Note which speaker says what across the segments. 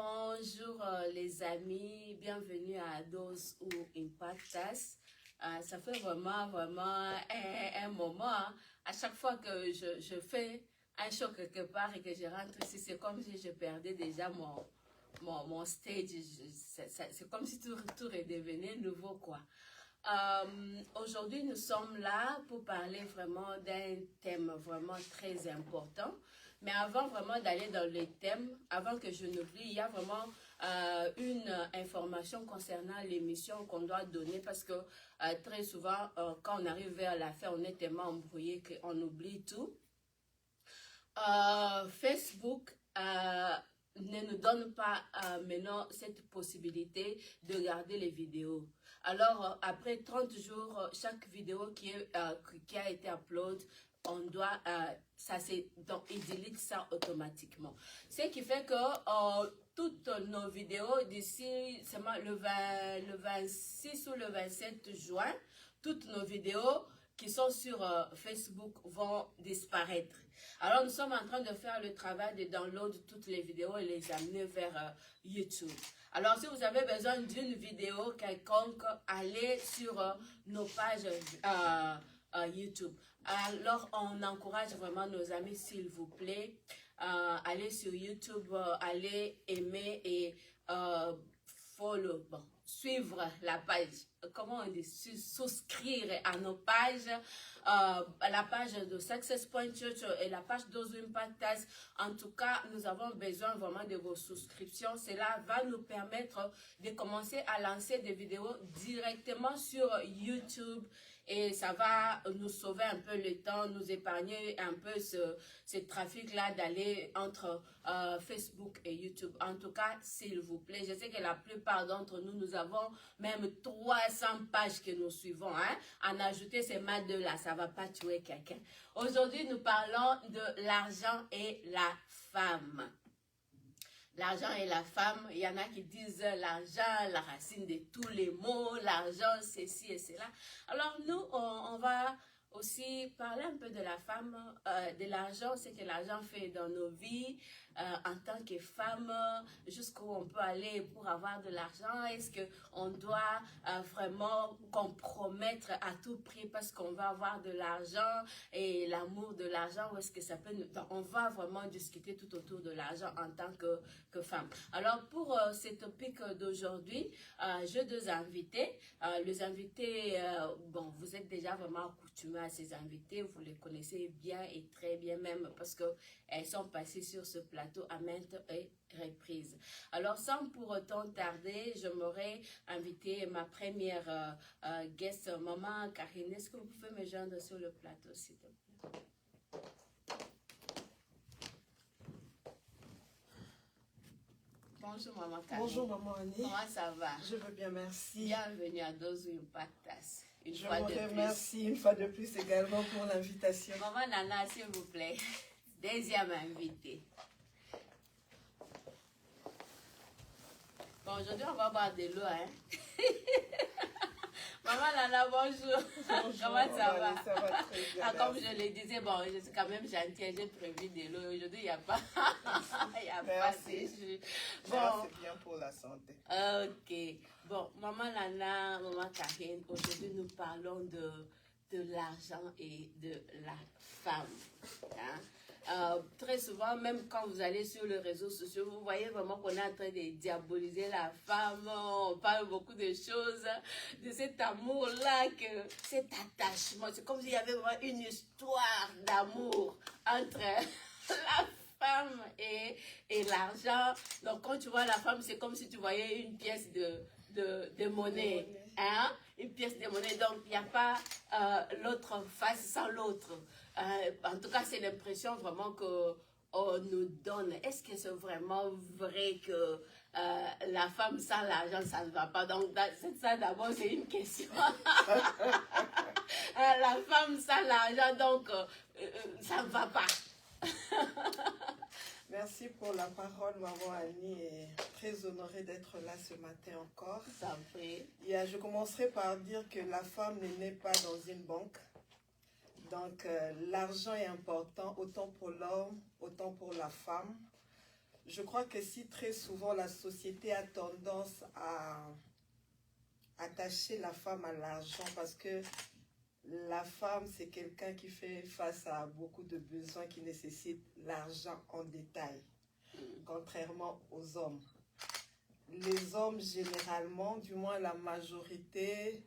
Speaker 1: Bonjour les amis, bienvenue à Dose ou Impactas. Ça fait vraiment un moment, hein. À chaque fois que je fais un show quelque part et que je rentre ici, c'est comme si je perdais déjà mon stage. C'est comme si tout redevenait nouveau, quoi. Aujourd'hui, nous sommes là pour parler vraiment d'un thème vraiment très important. Mais avant vraiment d'aller dans les thèmes, avant que je n'oublie, il y a vraiment une information concernant l'émission qu'on doit donner parce que très souvent, quand on arrive vers la fin, on est tellement embrouillé qu'on oublie tout. Facebook ne nous donne pas maintenant cette possibilité de garder les vidéos. Alors, après 30 jours, chaque vidéo qui a été upload, on doit, donc il delete ça automatiquement. Ce qui fait que toutes nos vidéos d'ici le 26 ou le 27 juin, toutes nos vidéos qui sont sur Facebook vont disparaître. Alors, nous sommes en train de faire le travail de download toutes les vidéos et les amener vers YouTube. Alors, si vous avez besoin d'une vidéo quelconque, allez sur nos pages YouTube. Alors, on encourage vraiment nos amis, s'il vous plaît, allez sur YouTube, allez aimer et follow, suivre la page. Comment on dit? Souscrire à nos pages, à la page de Success Point Church et la page Dose Impactas. En tout cas, nous avons besoin vraiment de vos souscriptions. Cela va nous permettre de commencer à lancer des vidéos directement sur YouTube. Et ça va nous sauver un peu le temps, nous épargner un peu ce trafic-là d'aller entre Facebook et YouTube. En tout cas, s'il vous plaît, je sais que la plupart d'entre nous, nous avons même 300 pages que nous suivons. Hein? En ajouter ces maths-là, ça ne va pas tuer quelqu'un. Aujourd'hui, nous parlons de l'argent et la femme. L'argent et la femme, il y en a qui disent l'argent, la racine de tous les maux, l'argent, ceci et cela. Alors nous, on va aussi parler un peu de la femme, de l'argent, ce que l'argent fait dans nos vies en tant que femme, jusqu'où on peut aller pour avoir de l'argent. Est-ce qu'on doit vraiment compromettre à tout prix parce qu'on va avoir de l'argent et l'amour de l'argent, ou est-ce que ça peut nous... Donc, on va vraiment discuter tout autour de l'argent en tant que femme. Alors pour ce topic d'aujourd'hui, j'ai deux invités. Les invités, bon, vous êtes déjà vraiment accoutumés à ces invités, vous les connaissez bien et très bien même parce qu'elles sont passées sur ce plateau à maintes reprises. Alors sans pour autant tarder, je m'aurais invité ma première guest, maman Karine. Est-ce que vous pouvez me joindre sur le plateau, s'il te plaît? Bonjour maman Karine.
Speaker 2: Bonjour maman Annie.
Speaker 1: Comment ça va?
Speaker 2: Je veux bien, merci.
Speaker 1: Bienvenue à Dose ou Impactas.
Speaker 2: Je vous remercie une fois de plus également pour l'invitation.
Speaker 1: Maman Nana, s'il vous plaît. Deuxième invitée. Bon, aujourd'hui, on va boire de l'eau, hein. Maman Nana, bonjour.
Speaker 2: Bonjour.
Speaker 1: Comment ça va?
Speaker 2: Ça va très bien.
Speaker 1: Comme je le disais, bon, je suis quand même gentille, j'ai prévu de l'eau. Aujourd'hui, il n'y a pas, il y a pas de jus.
Speaker 2: Bon, c'est bien pour la santé.
Speaker 1: Ok. Bon, maman Nana, maman Karine, aujourd'hui, nous parlons de l'argent et de la femme. Hein? Très souvent, même quand vous allez sur les réseaux sociaux, vous voyez vraiment qu'on est en train de diaboliser la femme. On parle beaucoup de choses, de cet amour-là, cet attachement. C'est comme s'il y avait vraiment une histoire d'amour entre la femme et l'argent. Donc, quand tu vois la femme, c'est comme si tu voyais une pièce de monnaie. Hein? Une pièce de monnaie. Donc, il n'y a pas l'autre face sans l'autre. En tout cas, c'est l'impression vraiment qu'on nous donne. Est-ce que c'est vraiment vrai que la femme sans l'argent, ça ne va pas? Donc, ça d'abord, c'est une question. La femme sans l'argent, donc, ça ne va pas.
Speaker 2: Merci pour la parole, maman Annie, et très honorée d'être là ce matin encore.
Speaker 1: Ça fait.
Speaker 2: Je commencerai par dire que la femme ne naît pas dans une banque. Donc, l'argent est important autant pour l'homme, autant pour la femme. Je crois que si très souvent la société a tendance à attacher la femme à l'argent parce que la femme, c'est quelqu'un qui fait face à beaucoup de besoins qui nécessitent l'argent en détail, contrairement aux hommes. Les hommes, généralement, du moins la majorité,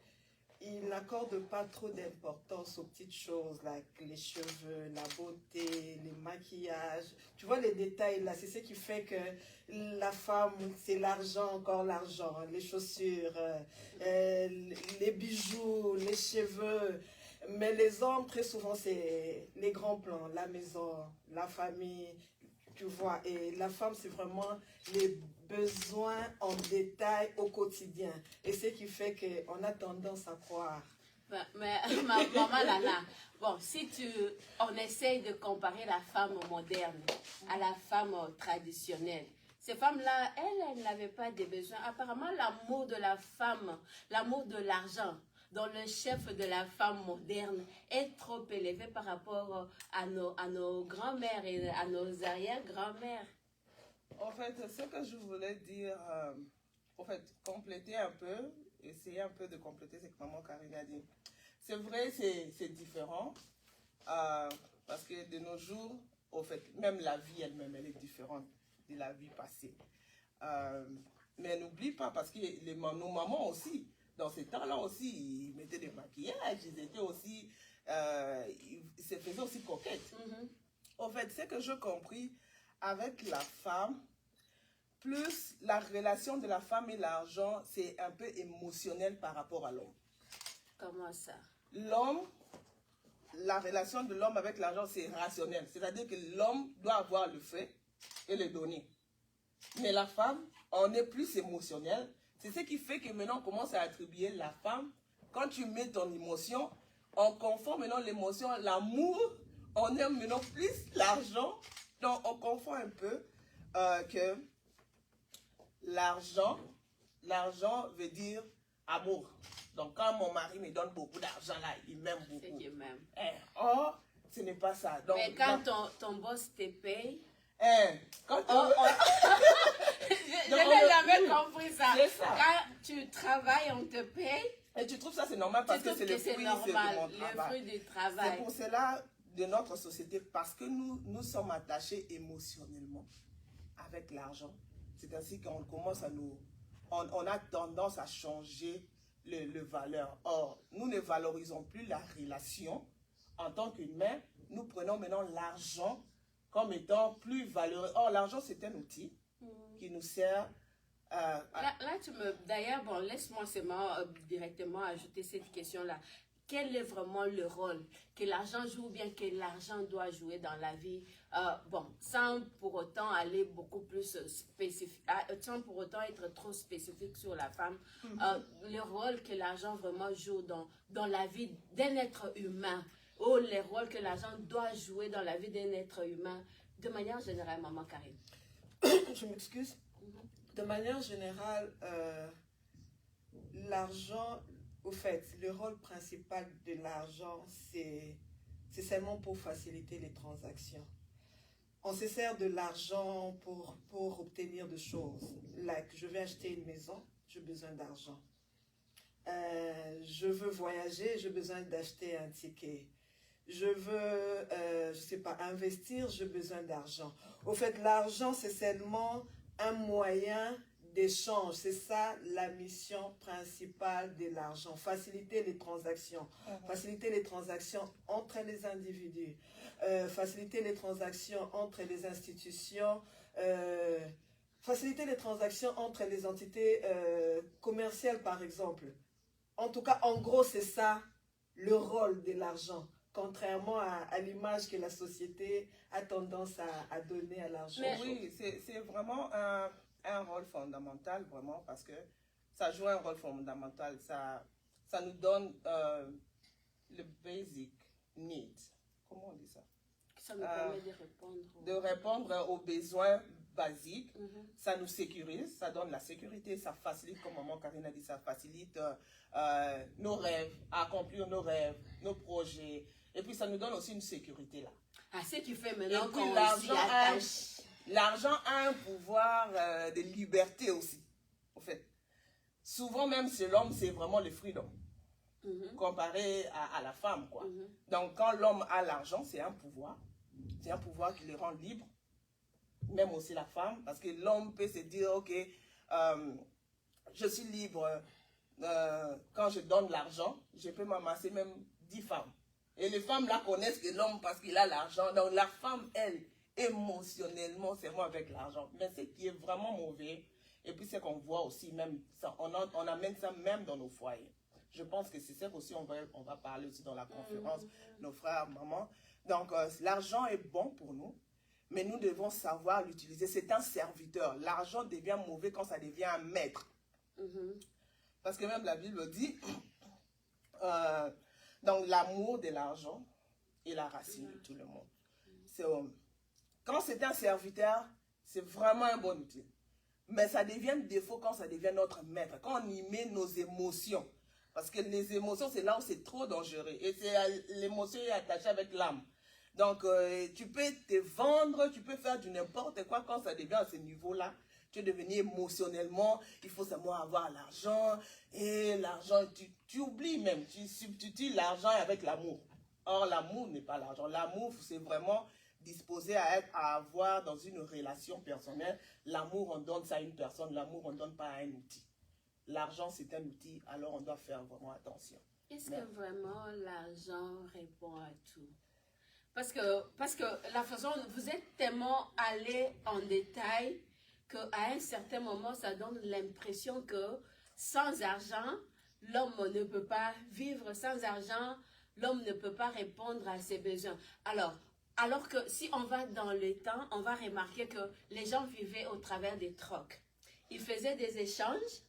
Speaker 2: ils n'accordent pas trop d'importance aux petites choses, like les cheveux, la beauté, les maquillages. Tu vois les détails là, c'est ce qui fait que la femme, c'est l'argent, encore l'argent, les chaussures, les bijoux, les cheveux. Mais les hommes, très souvent, c'est les grands plans, la maison, la famille, tu vois. Et la femme, c'est vraiment les besoins en détail au quotidien. Et ce qui fait qu'on a tendance à croire.
Speaker 1: Mais maman Lana, bon, si on essaye de comparer la femme moderne à la femme traditionnelle, ces femmes-là, elles n'avaient pas de besoins. Apparemment, l'amour de la femme, l'amour de l'argent, dont le chef de la femme moderne est trop élevé par rapport à nos grands-mères et à nos arrière-grands-mères.
Speaker 3: En fait, ce que je voulais dire, en fait, compléter un peu, essayer un peu de compléter ce que maman Karine a dit. C'est vrai, c'est différent, parce que de nos jours, en fait, même la vie elle-même, elle est différente de la vie passée. Mais n'oublie pas, parce que nos mamans aussi, dans ces temps-là aussi, ils mettaient des maquillages, ils étaient aussi, ils se faisaient aussi coquettes. En fait, ce que j'ai compris avec la femme, plus la relation de la femme et l'argent, c'est un peu émotionnel par rapport à l'homme.
Speaker 1: Comment ça?
Speaker 3: L'homme, la relation de l'homme avec l'argent, c'est rationnel. C'est-à-dire que l'homme doit avoir le fait et le donner. Mais la femme, on est plus émotionnel. C'est ce qui fait que maintenant, on commence à attribuer la femme. Quand tu mets ton émotion, on confond maintenant l'émotion, l'amour. On aime maintenant plus l'argent. Donc, on confond un peu que l'argent veut dire amour. Donc, quand mon mari me donne beaucoup d'argent, là, il m'aime beaucoup.
Speaker 1: C'est qu'il m'aime.
Speaker 3: Or, ce n'est pas ça. Donc,
Speaker 1: mais quand ton boss te paye...
Speaker 3: quand
Speaker 1: je n'ai jamais compris ça.
Speaker 3: Ça.
Speaker 1: Quand tu travailles, on te paye.
Speaker 3: Et tu trouves ça, c'est normal parce que c'est le fruit de mon travail.
Speaker 1: Le fruit du travail.
Speaker 3: C'est pour cela, de notre société, parce que nous sommes attachés émotionnellement avec l'argent. C'est ainsi qu'on commence à on a tendance à changer le valeur. Or, nous ne valorisons plus la relation en tant qu'humain. Nous prenons maintenant l'argent comme étant plus valeureux. Or, l'argent, c'est un outil qui nous sert...
Speaker 1: D'ailleurs, bon, laisse-moi seulement directement ajouter cette question-là. Quel est vraiment le rôle que l'argent joue ou bien que l'argent doit jouer dans la vie, bon, sans pour autant aller beaucoup plus spécifique, sans pour autant être trop spécifique sur la femme, le rôle que l'argent vraiment joue dans la vie d'un être humain, ou les rôles que l'argent doit jouer dans la vie d'un être humain, de manière générale, maman Karine.
Speaker 2: Je m'excuse. De manière générale, l'argent, au fait, le rôle principal de l'argent, c'est seulement pour faciliter les transactions. On se sert de l'argent pour obtenir des choses. Like, je vais acheter une maison, j'ai besoin d'argent. Je veux voyager, j'ai besoin d'acheter un ticket. Je veux, je sais pas, investir, j'ai besoin d'argent. Au fait, l'argent, c'est seulement un moyen d'échange. C'est ça la mission principale de l'argent. Faciliter les transactions. Faciliter les transactions entre les individus. Faciliter les transactions entre les institutions. Faciliter les transactions entre les entités commerciales, par exemple. En tout cas, en gros, c'est ça le rôle de l'argent. Contrairement à l'image que la société a tendance à donner à l'argent.
Speaker 3: Oui, c'est vraiment un rôle fondamental, vraiment, parce que ça joue un rôle fondamental. Ça nous donne le basic need. Comment on dit ça?
Speaker 1: Ça nous permet
Speaker 3: de répondre aux besoins basiques. Ça nous sécurise, ça donne la sécurité, ça facilite, comme maman Karine a dit, ça facilite nos rêves, accomplir nos rêves, nos projets. Et puis ça nous donne aussi une sécurité là.
Speaker 1: Ah, ce qui fait maintenant
Speaker 3: qu'on s'y attache. l'argent a un pouvoir de liberté aussi, en fait. Souvent même chez l'homme, c'est vraiment le freedom, comparé à la femme, quoi. Donc quand l'homme a l'argent, c'est un pouvoir qui le rend libre, même aussi la femme, parce que l'homme peut se dire, ok, je suis libre, quand je donne l'argent, je peux m'amasser même 10 femmes. Et les femmes là connaissent que l'homme parce qu'il a l'argent. Donc la femme, elle, émotionnellement, c'est moi avec l'argent. Mais ce qui est vraiment mauvais, et puis c'est qu'on voit aussi même, ça, on amène ça même dans nos foyers. Je pense que c'est ça aussi on va parler aussi dans la conférence, nos frères, maman. Donc l'argent est bon pour nous, mais nous devons savoir l'utiliser. C'est un serviteur. L'argent devient mauvais quand ça devient un maître. Parce que même la Bible dit, donc l'amour de l'argent est la racine de tout le monde. Quand c'est un serviteur, c'est vraiment un bon outil. Mais ça devient défaut quand ça devient notre maître, quand on y met nos émotions. Parce que les émotions, c'est là où c'est trop dangereux. Et l'émotion est attachée avec l'âme. Donc, tu peux te vendre, tu peux faire du n'importe quoi quand ça devient à ce niveau-là. Tu es devenu émotionnellement, il faut savoir avoir l'argent. Et l'argent, tu oublies même, tu substitues l'argent avec l'amour. Or, l'amour n'est pas l'argent. L'amour, c'est vraiment disposé à avoir dans une relation personnelle. L'amour, on donne ça à une personne. L'amour, on ne donne pas à un outil. L'argent, c'est un outil, alors on doit faire vraiment attention.
Speaker 1: Est-ce que vraiment l'argent répond à tout? Parce que la façon, vous êtes tellement allé en détail qu'à un certain moment, ça donne l'impression que sans argent, l'homme ne peut pas vivre. Sans argent, l'homme ne peut pas répondre à ses besoins. Alors que si on va dans le temps, on va remarquer que les gens vivaient au travers des trocs. Ils faisaient des échanges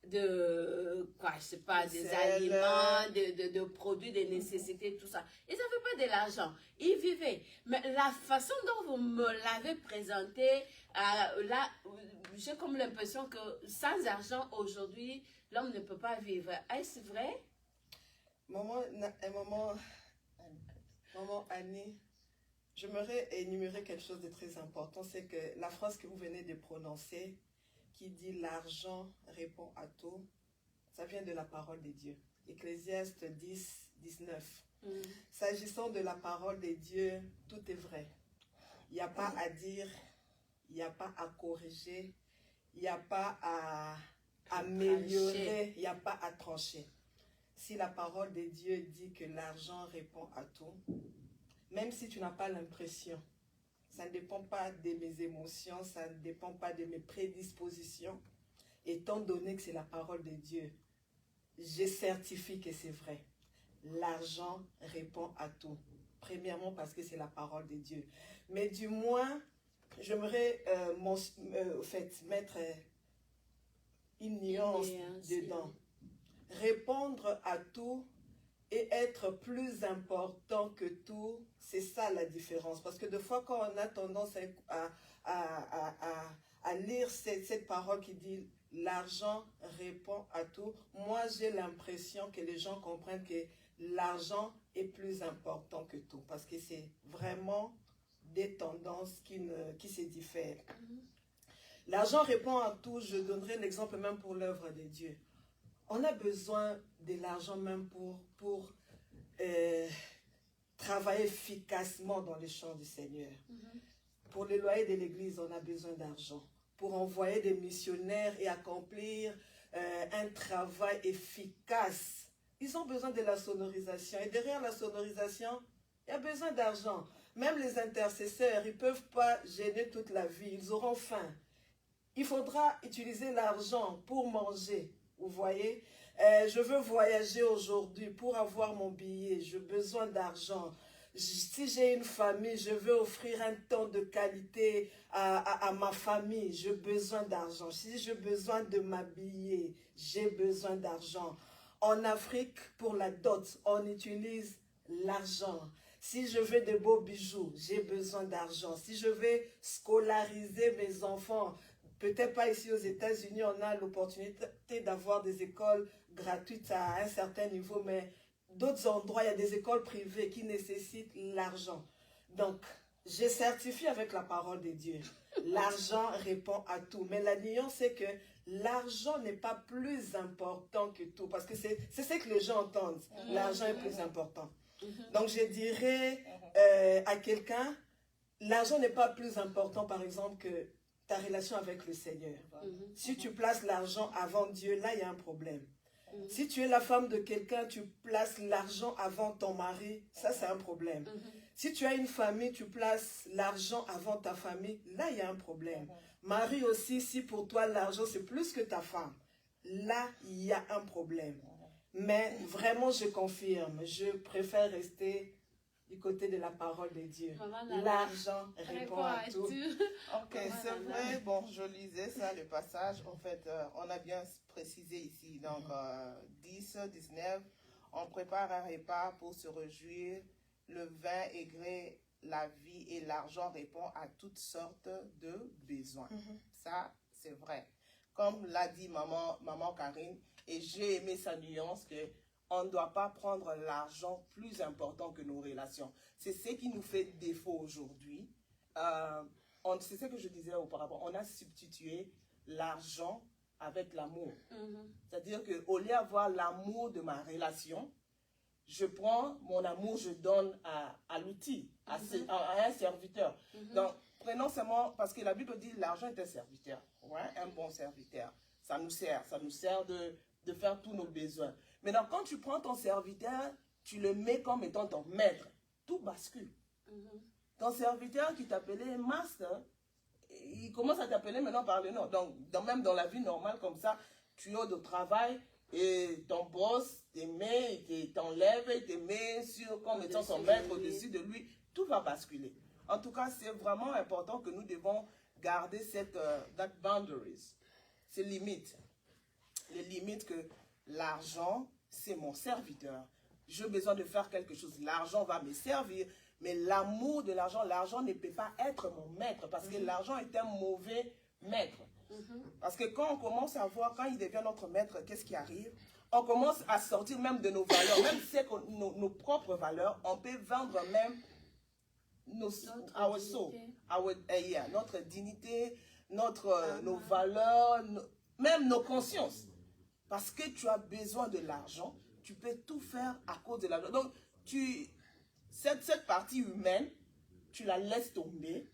Speaker 1: de, quoi, je sais pas, des aliments, de produits, des nécessités, tout ça. Ils n'avaient pas de l'argent. Ils vivaient. Mais la façon dont vous me l'avez présenté, là, j'ai comme l'impression que sans argent, aujourd'hui, l'homme ne peut pas vivre. Est-ce vrai?
Speaker 2: Maman Annie, j'aimerais énumérer quelque chose de très important. C'est que la phrase que vous venez de prononcer, qui dit l'argent répond à tout, ça vient de la parole de Dieu. Ecclésiaste 10, 19. S'agissant de la parole de Dieu, tout est vrai. Il n'y a pas à dire, il n'y a pas à corriger, il n'y a pas à améliorer, il n'y a pas à trancher. Si la parole de Dieu dit que l'argent répond à tout, même si tu n'as pas l'impression, ça ne dépend pas de mes émotions, ça ne dépend pas de mes prédispositions. Étant donné que c'est la parole de Dieu, je certifie que c'est vrai. L'argent répond à tout. Premièrement parce que c'est la parole de Dieu. Mais du moins, j'aimerais mettre une nuance dedans. Répondre à tout et être plus important que tout, c'est ça la différence. Parce que des fois, quand on a tendance à lire cette parole qui dit « l'argent répond à tout », moi j'ai l'impression que les gens comprennent que l'argent est plus important que tout. Parce que c'est vraiment des tendances qui se diffèrent. L'argent répond à tout, je donnerai l'exemple même pour l'œuvre de Dieu. On a besoin de l'argent même pour travailler efficacement dans les champs du Seigneur. Pour les loyers de l'église, on a besoin d'argent. Pour envoyer des missionnaires et accomplir un travail efficace, ils ont besoin de la sonorisation. Et derrière la sonorisation, il y a besoin d'argent. Même les intercesseurs, ils ne peuvent pas gêner toute la vie. Ils auront faim. Il faudra utiliser l'argent pour manger. Vous voyez, je veux voyager aujourd'hui pour avoir mon billet, j'ai besoin d'argent. Si j'ai une famille, je veux offrir un temps de qualité à ma famille, j'ai besoin d'argent. Si j'ai besoin de m'habiller, j'ai besoin d'argent. En Afrique, pour la dot, on utilise l'argent. Si je veux de beaux bijoux, j'ai besoin d'argent. Si je veux scolariser mes enfants, peut-être pas ici aux États-Unis, on a l'opportunité d'avoir des écoles gratuites à un certain niveau, mais d'autres endroits, il y a des écoles privées qui nécessitent l'argent. Donc, je certifie avec la parole de Dieu. L'argent répond à tout. Mais la nuance, c'est que l'argent n'est pas plus important que tout. Parce que c'est ce que les gens entendent. L'argent est plus important. Donc, je dirais à quelqu'un, l'argent n'est pas plus important, par exemple, que ta relation avec le Seigneur. Si tu places l'argent avant Dieu, là, il y a un problème. Si tu es la femme de quelqu'un, tu places l'argent avant ton mari, ça, c'est un problème. Si tu as une famille, tu places l'argent avant ta famille, là, il y a un problème. Marie aussi, si pour toi, l'argent, c'est plus que ta femme, là, il y a un problème. Mais vraiment, je confirme, je préfère rester du côté de la parole de Dieu. L'argent répond à tout.
Speaker 3: Ok, c'est vrai. Bon, je lisais ça, le passage. En fait, on a bien précisé ici. Donc, 10, 19, on prépare un repas pour se réjouir. Le vin aigret, la vie et l'argent répond à toutes sortes de besoins. Ça, c'est vrai. Comme l'a dit maman Karine, et j'ai aimé sa nuance que on ne doit pas prendre l'argent plus important que nos relations. C'est ce qui nous fait défaut aujourd'hui. C'est ce que je disais auparavant. On a substitué l'argent avec l'amour. C'est-à-dire qu'au lieu d'avoir l'amour de ma relation, je prends mon amour, je donne à l'outil, à un serviteur. Donc, prenons seulement, parce que la Bible dit l'argent est un serviteur, ouais, un bon serviteur. Ça nous sert de faire tous nos besoins. Maintenant, quand tu prends ton serviteur, tu le mets comme étant ton maître, tout bascule. Ton serviteur qui t'appelait master, il commence à t'appeler maintenant par le nom. Donc, même dans la vie normale comme ça, tu es au travail et ton boss te met, il t'enlève, il te met comme étant son maître au-dessus de lui. Tout va basculer. En tout cas, c'est vraiment important que nous devons garder cette boundaries, ces limites. Les limites que l'argent, c'est mon serviteur. J'ai besoin de faire quelque chose. L'argent va me servir. Mais l'amour de l'argent, l'argent ne peut pas être mon maître. Parce que l'argent est un mauvais maître. Parce que quand on commence à voir, quand il devient notre maître, qu'est-ce qui arrive? On commence à sortir même de nos valeurs. Même si c'est nos propres valeurs, on peut vendre même notre dignité, nos valeurs, même nos consciences. Parce que tu as besoin de l'argent, tu peux tout faire à cause de l'argent. Donc, cette partie humaine, tu la laisses tomber,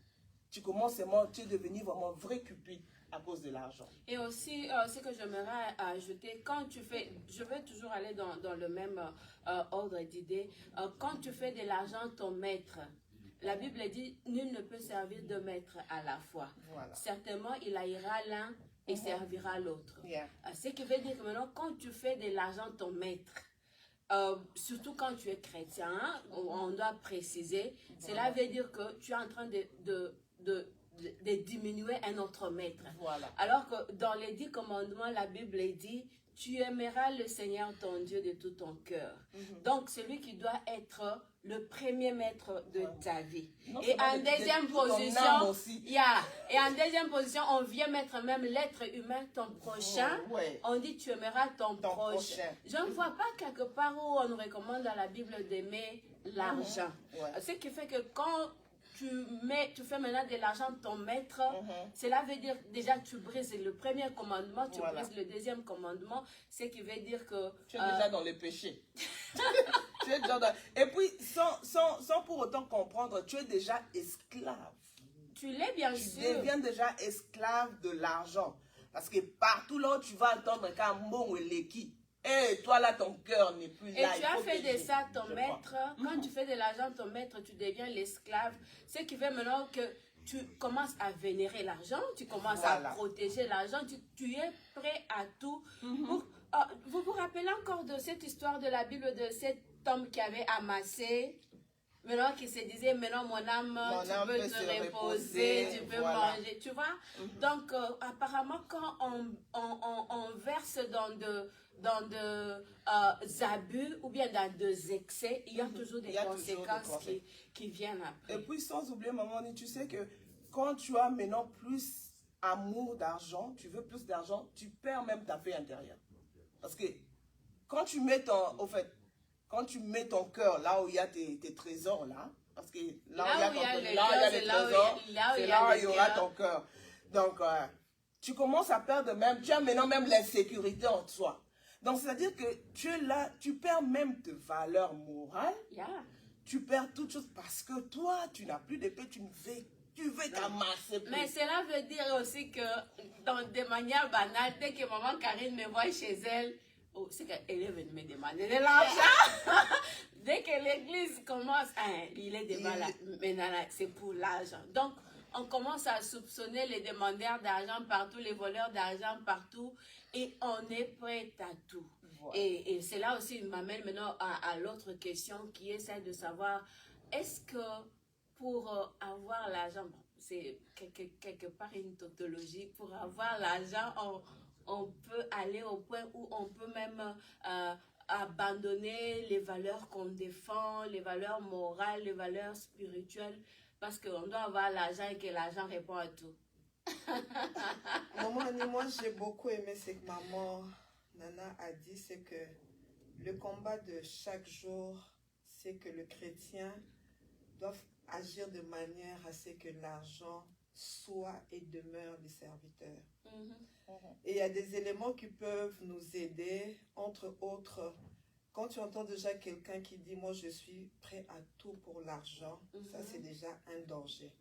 Speaker 3: tu commences vraiment, tu es devenu vraiment vrai cupide à cause de l'argent.
Speaker 1: Et aussi, ce que j'aimerais ajouter, quand tu fais, je vais toujours aller dans le même ordre d'idées, quand tu fais de l'argent ton maître, la Bible dit, nul ne peut servir deux maîtres à la fois.
Speaker 3: Voilà.
Speaker 1: Certainement, il haïra l'un et servira l'autre.
Speaker 3: Yeah.
Speaker 1: Ce qui veut dire que maintenant, quand tu fais de l'argent ton maître, surtout quand tu es chrétien, hein, on doit préciser, cela veut dire que tu es en train de diminuer un autre maître.
Speaker 3: Voilà.
Speaker 1: Alors que dans les 10 commandements, la Bible dit, tu aimeras le Seigneur ton Dieu de tout ton cœur. Donc, celui qui doit être le premier maître de ta vie. Et en deuxième position, et en deuxième position, on vient mettre même l'être humain, ton prochain. On dit tu aimeras ton prochain. Je ne vois pas quelque part où on nous recommande dans la Bible d'aimer l'argent. Ce qui fait que quand tu fais maintenant de l'argent ton maître, cela veut dire déjà tu brises le premier commandement, tu brises le deuxième commandement, ce qui veut dire que
Speaker 3: tu es déjà dans le péché. Tu es déjà dans... Et puis sans pour autant comprendre, tu es déjà esclave.
Speaker 1: Tu l'es bien sûr.
Speaker 3: Tu deviens déjà esclave de l'argent. Parce que partout là où tu vas entendre qu'un mot ou l'équipe. Et toi là, ton cœur n'est plus là.
Speaker 1: Et tu as fait de ça ton maître. Quand tu fais de l'argent ton maître, tu deviens l'esclave. Ce qui fait maintenant que tu commences à vénérer l'argent, tu commences à protéger l'argent, tu es prêt à tout. Vous vous rappelez encore de cette histoire de la Bible de cet homme qui avait amassé, maintenant qui se disait, maintenant mon âme tu peux te reposer, tu peux manger, tu vois. Donc apparemment quand on verse dans de abus ou bien dans des excès, il y a toujours des conséquences qui viennent après.
Speaker 3: Et puis sans oublier, maman, tu sais que quand tu as maintenant plus amour d'argent, tu veux plus d'argent, tu perds même ta paix intérieure. Parce que quand tu mets ton cœur là où il y a tes trésors là, Parce que là où il y a les trésors, c'est là où il y aura ton cœur. Donc, tu commences à perdre même, tu as maintenant même l'insécurité en toi. Donc, c'est-à-dire que tu es là, tu perds même tes valeurs morales. Tu perds toutes choses parce que toi, tu n'as plus de paix, tu veux t'amasser plus.
Speaker 1: Mais cela veut dire aussi que, de manière banale, dès que maman Karine me voit chez elle, c'est qu'elle est venue me demander de l'argent. Dès que l'église commence, il est devant là. Maintenant, c'est pour l'argent. Donc, on commence à soupçonner les demandeurs d'argent partout, les voleurs d'argent partout, et on est prêt à tout. Voilà. Et cela aussi m'amène maintenant à l'autre question qui est celle de savoir, est-ce que pour avoir l'argent, bon, c'est quelque part une tautologie, pour avoir l'argent, on peut aller au point où on peut même abandonner les valeurs qu'on défend, les valeurs morales, les valeurs spirituelles, parce qu'on doit avoir l'argent et que l'argent répond à tout.
Speaker 2: Maman Annie, moi j'ai beaucoup aimé ce que maman Nana a dit, c'est que le combat de chaque jour, c'est que le chrétien doit agir de manière à ce que l'argent soit et demeure le serviteur. Et il y a des éléments qui peuvent nous aider, entre autres, quand tu entends déjà quelqu'un qui dit « moi je suis prêt à tout pour l'argent », ça c'est déjà un danger.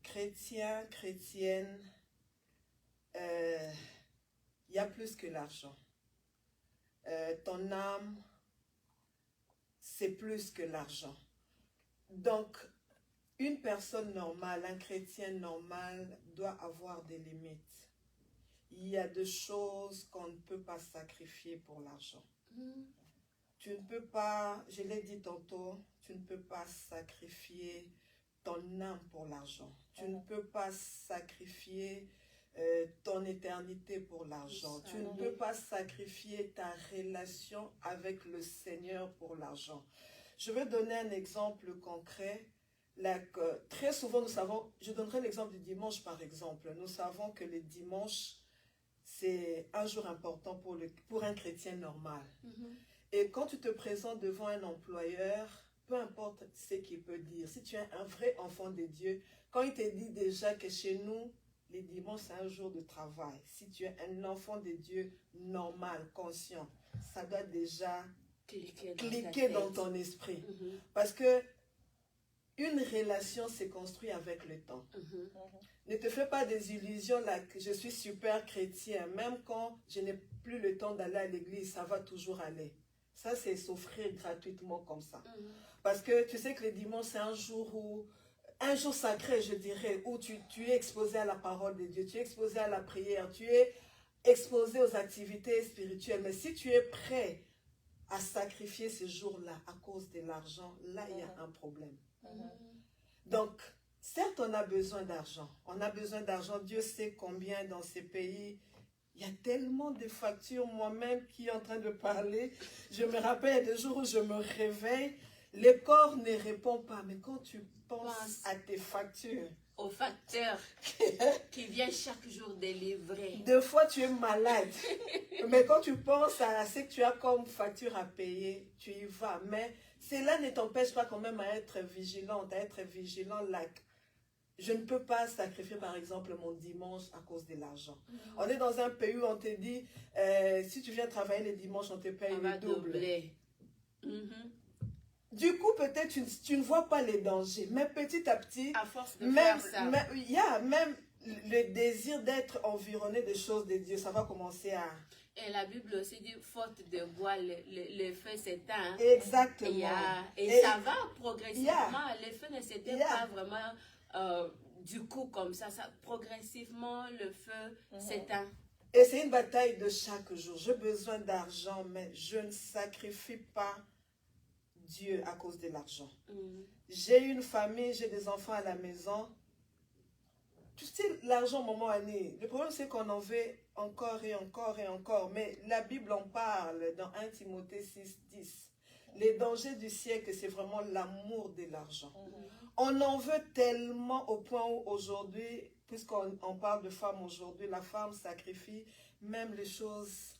Speaker 2: Chrétien, chrétienne, il y a plus que l'argent. Ton âme, c'est plus que l'argent. Donc, une personne normale, un chrétien normal doit avoir des limites. Il y a des choses qu'on ne peut pas sacrifier pour l'argent. Tu ne peux pas, je l'ai dit tantôt, tu ne peux pas sacrifier ton âme pour l'argent. Tu ne peux pas sacrifier ton éternité pour l'argent. Tu ne peux pas sacrifier ta relation avec le Seigneur pour l'argent. Je vais donner un exemple concret. Là, très souvent, nous savons, je donnerai l'exemple du dimanche par exemple. Nous savons que le dimanche, c'est un jour important pour un chrétien normal. Et quand tu te présentes devant un employeur, peu importe ce qu'il peut dire, si tu es un vrai enfant de Dieu, quand il te dit déjà que chez nous, les dimanches, c'est un jour de travail. Si tu es un enfant de Dieu normal, conscient, ça doit déjà cliquer dans ton esprit. Parce que une relation s'est construite avec le temps. Ne te fais pas des illusions là que je suis super chrétien. Même quand je n'ai plus le temps d'aller à l'église, ça va toujours aller. Ça, c'est s'offrir gratuitement comme ça. Parce que tu sais que le dimanche, c'est un jour sacré, je dirais, où tu es exposé à la parole de Dieu, tu es exposé à la prière, tu es exposé aux activités spirituelles. Mais si tu es prêt à sacrifier ce jour-là à cause de l'argent, là, il y a un problème. Donc, certes, on a besoin d'argent. On a besoin d'argent. Dieu sait combien dans ces pays, il y a tellement de factures. Moi-même qui est en train de parler, je me rappelle des jours où je me réveille, le corps ne répond pas. Mais quand tu penses à tes factures,
Speaker 1: au facteur qui vient chaque jour délivrer.
Speaker 2: Des fois, tu es malade. Mais quand tu penses à ce que tu as comme facture à payer, tu y vas. Mais cela ne t'empêche pas quand même à être vigilante, à être vigilant. Like, je ne peux pas sacrifier, par exemple, mon dimanche à cause de l'argent. On est dans un pays où on te dit, si tu viens travailler le dimanche, on te paye le double. Du coup, peut-être tu ne vois pas les dangers, mais petit à petit,
Speaker 1: à force de faire ça,
Speaker 2: même le désir d'être environné des choses de Dieu, ça va commencer à...
Speaker 1: Et la Bible aussi dit, faute de bois, le feu s'éteint.
Speaker 2: Exactement.
Speaker 1: Et ça va progressivement, le feu ne s'éteint pas vraiment du coup comme ça, progressivement le feu s'éteint.
Speaker 2: Et c'est une bataille de chaque jour. J'ai besoin d'argent, mais je ne sacrifie pas Dieu à cause de l'argent. J'ai une famille, j'ai des enfants à la maison. Tu sais, l'argent, maman Annie, le problème c'est qu'on en veut encore et encore et encore. Mais la Bible en parle dans 1 Timothée 6, 10. Les dangers du siècle, c'est vraiment l'amour de l'argent. On en veut tellement au point où aujourd'hui, puisqu'on parle de femmes aujourd'hui, la femme sacrifie même les choses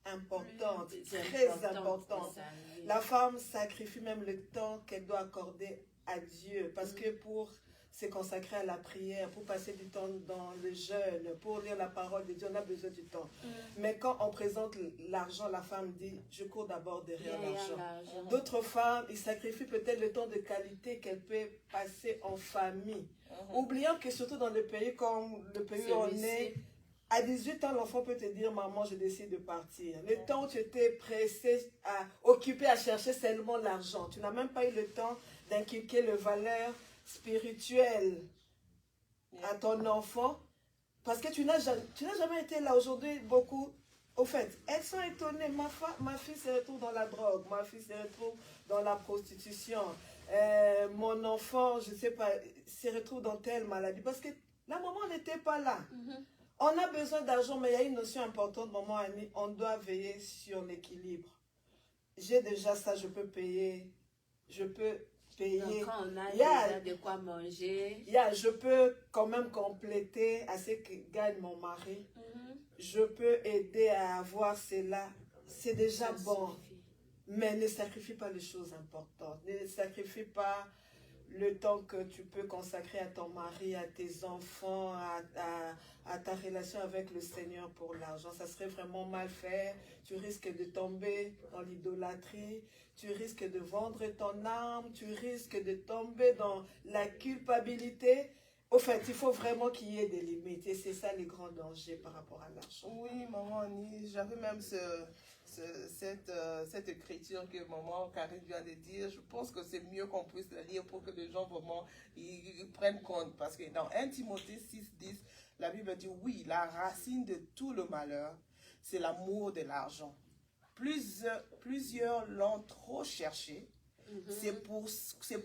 Speaker 2: importante,
Speaker 1: Plus
Speaker 2: très
Speaker 1: importante,
Speaker 2: importante.
Speaker 1: c'est ça, oui.
Speaker 2: La femme sacrifie même le temps qu'elle doit accorder à Dieu parce que pour se consacrer à la prière, pour passer du temps dans le jeûne, pour lire la parole de Dieu, on a besoin du temps. Mais quand on présente l'argent, la femme dit, je cours d'abord derrière l'argent. D'autres femmes, ils sacrifient peut-être le temps de qualité qu'elles peuvent passer en famille. Oubliant que surtout dans le pays comme le pays où on est, à 18 ans, l'enfant peut te dire, maman, je décide de partir. Le temps où tu étais pressé, occupé à chercher seulement l'argent, tu n'as même pas eu le temps d'inculquer les valeurs spirituelles à ton enfant. Parce que tu n'as jamais été là. Aujourd'hui, beaucoup, au fait, elles sont étonnées. Ma fille se retrouve dans la drogue, ma fille se retrouve dans la prostitution. Mon enfant, je ne sais pas, se retrouve dans telle maladie. Parce que la maman n'était pas là. On a besoin d'argent, mais il y a une notion importante, maman Annie, on doit veiller sur l'équilibre. J'ai déjà ça, je peux payer. Donc,
Speaker 1: quand on a déjà de quoi manger,
Speaker 2: je peux quand même compléter à ce que gagne mon mari. Je peux aider à avoir cela. C'est déjà
Speaker 1: ça
Speaker 2: bon.
Speaker 1: suffit.
Speaker 2: Mais ne sacrifie pas les choses importantes. Ne sacrifie pas le temps que tu peux consacrer à ton mari, à tes enfants, à ta relation avec le Seigneur pour l'argent. Ça serait vraiment mal fait. Tu risques de tomber dans l'idolâtrie. Tu risques de vendre ton âme. Tu risques de tomber dans la culpabilité. Au fait, il faut vraiment qu'il y ait des limites. Et c'est ça les grands dangers par rapport à l'argent.
Speaker 3: Oui, maman Annie, j'avais même cette écriture que maman Karine vient de dire. Je pense que c'est mieux qu'on puisse la lire pour que les gens vraiment ils prennent compte. Parce que dans 1 Timothée 6:10, la Bible dit oui, la racine de tout le malheur, c'est l'amour de l'argent. Plusieurs l'ont trop cherché. C'est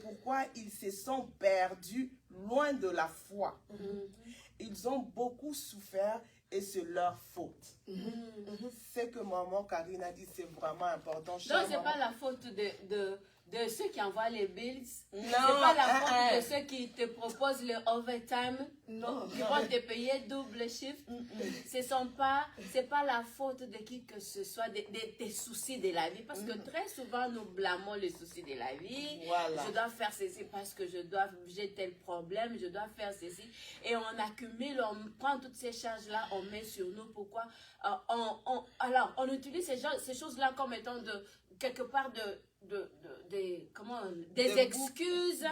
Speaker 3: pourquoi ils se sont perdus loin de la foi. Ils ont beaucoup souffert et c'est leur faute. Ce que maman Karine a dit, c'est vraiment important.
Speaker 1: Donc, ce n'est pas la faute de ceux qui envoient les bills.
Speaker 3: Non,
Speaker 1: c'est pas la faute de ceux qui te proposent le overtime.
Speaker 2: Non.
Speaker 1: Qui vont te payer double shift. C'est pas la faute de qui que ce soit, des soucis de la vie. Parce que très souvent, nous blâmons les soucis de la vie.
Speaker 3: Voilà.
Speaker 1: Je dois faire ceci parce que j'ai tel problème, je dois faire ceci. Et on accumule, on prend toutes ces charges-là, on met sur nous. Pourquoi? Alors, on utilise ces choses-là comme étant quelque part des excuses.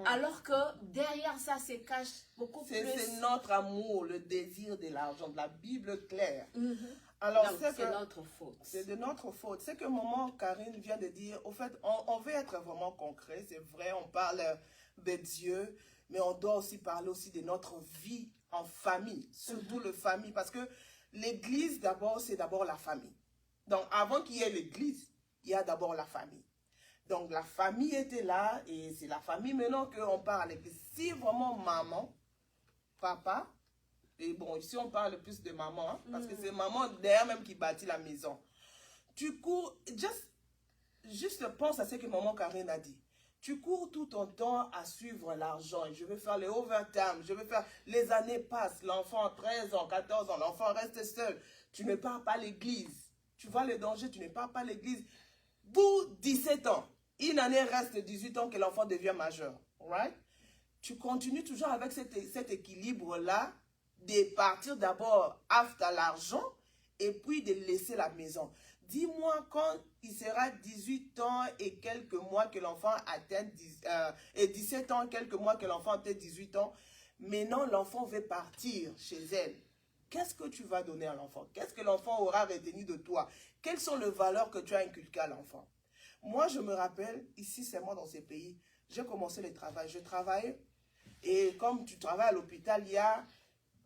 Speaker 1: Alors que derrière ça se cache beaucoup plus.
Speaker 3: C'est notre amour, le désir de l'argent, de la Bible claire. Alors,
Speaker 1: c'est notre faute.
Speaker 3: C'est de notre faute. C'est que maman Karine vient de dire, au fait, on veut être vraiment concret, c'est vrai, on parle de Dieu, mais on doit aussi parler aussi de notre vie en famille, surtout la famille, parce que l'église d'abord, c'est d'abord la famille. Donc, avant qu'il y ait l'église, il y a d'abord la famille. Donc, la famille était là, et c'est la famille maintenant qu'on parle à l'église. Si vraiment maman, papa, et bon, ici on parle plus de maman, hein, parce que c'est maman derrière même qui bâtit la maison. Tu cours, juste pense à ce que maman Karine a dit. Tu cours tout ton temps à suivre l'argent. Je vais faire les overtime, les années passent, l'enfant a 13 ans, 14 ans, l'enfant reste seul. Tu ne pars pas à l'église. Tu vois le danger, tu ne pars pas à l'église. Pour 17 ans, une année reste 18 ans que l'enfant devient majeur. Right? Tu continues toujours avec cet équilibre-là de partir d'abord after l'argent et puis de laisser la maison. Dis-moi quand il sera 18 ans et quelques mois que l'enfant atteint et 17 ans, quelques mois que l'enfant atteint 18 ans, maintenant l'enfant veut partir chez elle. Qu'est-ce que tu vas donner à l'enfant? Qu'est-ce que l'enfant aura retenu de toi? Quelles sont les valeurs que tu as inculquées à l'enfant? Moi, je me rappelle, ici, c'est moi dans ces pays, j'ai commencé le travail. Je travaille et comme tu travailles à l'hôpital, il y a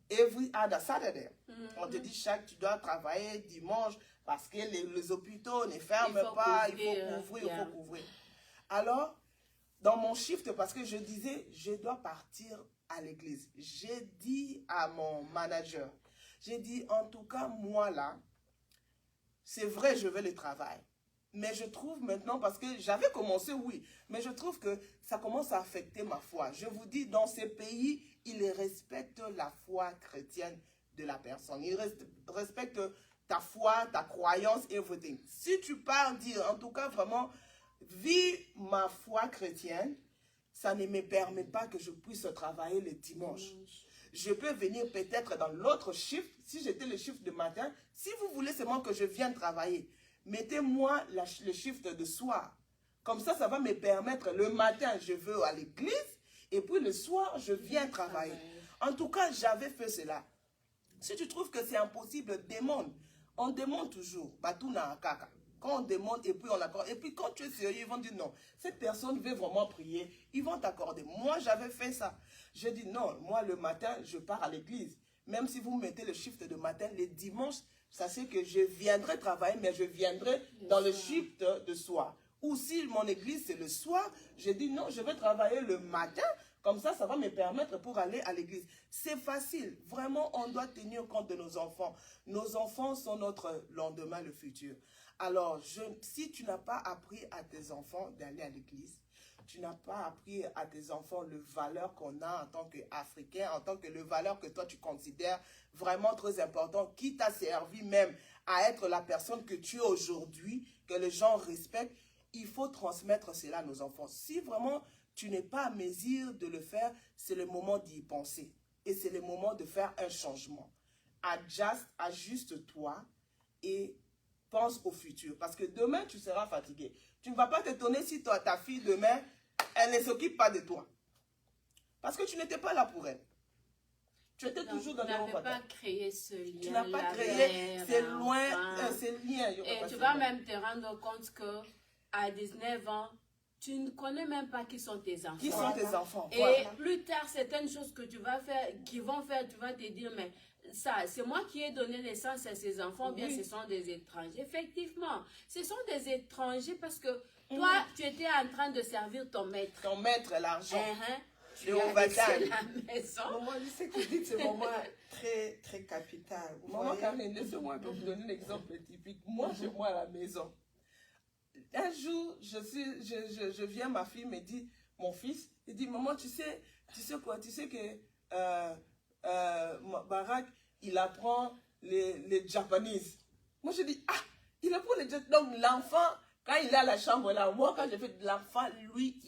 Speaker 3: every other Saturday. On te dit tu dois travailler dimanche parce que les hôpitaux ne ferment pas, il faut couvrir. Alors, dans mon shift, parce que je disais, je dois partir à l'église. J'ai dit à mon manager, j'ai dit, en tout cas, moi là, c'est vrai, je veux le travail. Mais je trouve maintenant, parce que j'avais commencé, oui, mais je trouve que ça commence à affecter ma foi. Je vous dis, dans ces pays, ils respectent la foi chrétienne de la personne. Ils respectent ta foi, ta croyance, everything. Si tu pars dire, en tout cas vraiment, vis ma foi chrétienne, ça ne me permet pas que je puisse travailler le dimanche. Je peux venir peut-être dans l'autre shift, si j'étais le shift de matin, si vous voulez seulement que je vienne travailler, mettez-moi le shift de soir. Comme ça va me permettre, le matin, je veux à l'église, et puis le soir, je viens travailler. En tout cas, j'avais fait cela. Si tu trouves que c'est impossible, demande. On demande toujours. Quand on demande et puis on accorde. Et puis quand tu es sérieux, ils vont dire non. Cette personne veut vraiment prier. Ils vont t'accorder. Moi, j'avais fait ça. Je dis non. Moi, le matin, je pars à l'église. Même si vous mettez le shift de matin, les dimanches, ça c'est que je viendrai travailler, mais je viendrai dans le shift de soir. Ou si mon église, c'est le soir, je dis non, je vais travailler le matin. Comme ça va me permettre pour aller à l'église. C'est facile. Vraiment, on doit tenir compte de nos enfants. Nos enfants sont notre lendemain, le futur. Alors, si tu n'as pas appris à tes enfants d'aller à l'église, tu n'as pas appris à tes enfants le valeur qu'on a en tant qu'Africain, en tant que le valeur que toi tu considères vraiment très important, qui t'a servi même à être la personne que tu es aujourd'hui, que les gens respectent, il faut transmettre cela à nos enfants. Si vraiment tu n'es pas à mesure de le faire, c'est le moment d'y penser. Et c'est le moment de faire un changement. Ajuste-toi et pense au futur. Parce que demain, tu seras fatigué. Tu ne vas pas t'étonner si ta fille, demain, elle ne s'occupe pas de toi. Parce que tu n'étais pas là pour elle. Tu étais toujours dans le
Speaker 1: Tu n'avais pas créé ce lien.
Speaker 3: Tu n'as pas créé ces liens.
Speaker 1: Et tu vas même te rendre compte qu'à 19 ans, tu ne connais même pas qui sont tes enfants.
Speaker 3: Qui sont tes enfants.
Speaker 1: Et voilà. Plus tard, certaines choses que tu vas faire, qui vont faire, tu vas te dire, mais ça, c'est moi qui ai donné naissance à ces enfants, ou bien ce sont des étrangers. Effectivement, ce sont des étrangers parce que toi, tu étais en train de servir ton maître.
Speaker 3: Ton maître, l'argent.
Speaker 1: Tu as laissé la maison.
Speaker 2: Maman, ce que vous dites, c'est vraiment très, très capital.
Speaker 3: Maman Karine, laissez-moi vous donner l'exemple typique. Moi, chez moi à la maison. Un jour, je viens, ma fille me dit, mon fils, il dit, maman, tu sais quoi, tu sais que Barak, il apprend les Japanese. Moi, je dis, ah, il apprend les Japanese. Donc, l'enfant, quand il est à la chambre là, moi, quand je fais de l'enfant, lui,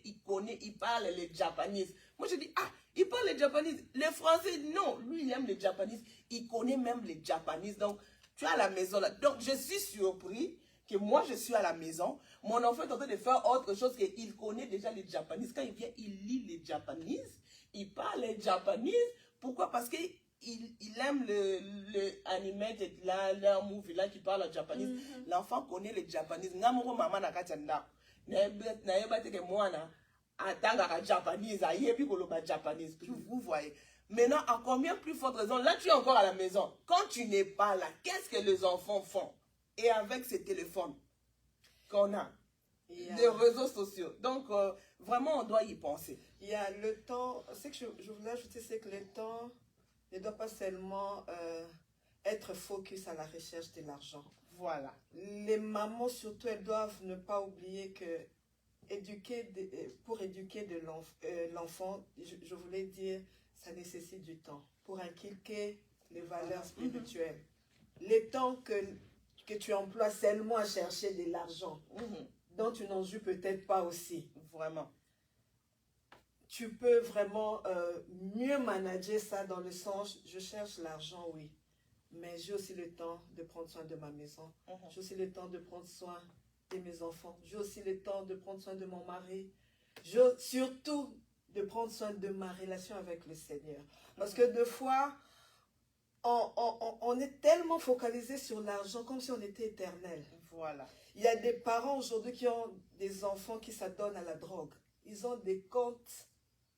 Speaker 3: il connaît, il parle les Japanese. Moi, je dis, ah, il parle les Japanese. Les Français, non, lui, il aime les Japanese. Il connaît même les Japanese. Donc, tu es à la maison là. Donc, je suis surpris que moi, je suis à la maison. Mon enfant est en train de faire autre chose qu'il connaît déjà les Japanese. Quand il vient, il lit les Japanese. Il parle les Japanese. Pourquoi? Parce qu'il aime le animated là, leur movie là qui parle en japonais. L'enfant connaît le japonais. Ngamoro maman na kachanda. Na yeba teke mwana atanga ka japonais, ayebi koloba japonais. Vous voyez. Maintenant, à combien plus forte raison, là tu es encore à la maison. Quand tu n'es pas là, qu'est-ce que les enfants font? Et avec ces téléphones qu'on a, les réseaux sociaux. Donc, vraiment, on doit y penser.
Speaker 2: Il y a le temps, ce que je voulais ajouter, c'est que le temps ne doit pas seulement être focus à la recherche de l'argent.
Speaker 3: Voilà.
Speaker 2: Les mamans, surtout, elles doivent ne pas oublier que pour éduquer l'enfant, je voulais dire, ça nécessite du temps. Pour inculquer les valeurs spirituelles. Les temps que tu emploies seulement à chercher de l'argent, dont tu n'en joues peut-être pas aussi.
Speaker 3: Vraiment.
Speaker 2: Tu peux vraiment mieux manager ça dans le sens, je cherche l'argent, oui, mais j'ai aussi le temps de prendre soin de ma maison. J'ai aussi le temps de prendre soin de mes enfants. J'ai aussi le temps de prendre soin de mon mari. Surtout de prendre soin de ma relation avec le Seigneur. Parce que des fois, on est tellement focalisé sur l'argent comme si on était éternel.
Speaker 3: Voilà.
Speaker 2: Il y a des parents aujourd'hui qui ont des enfants qui s'adonnent à la drogue. Ils ont des comptes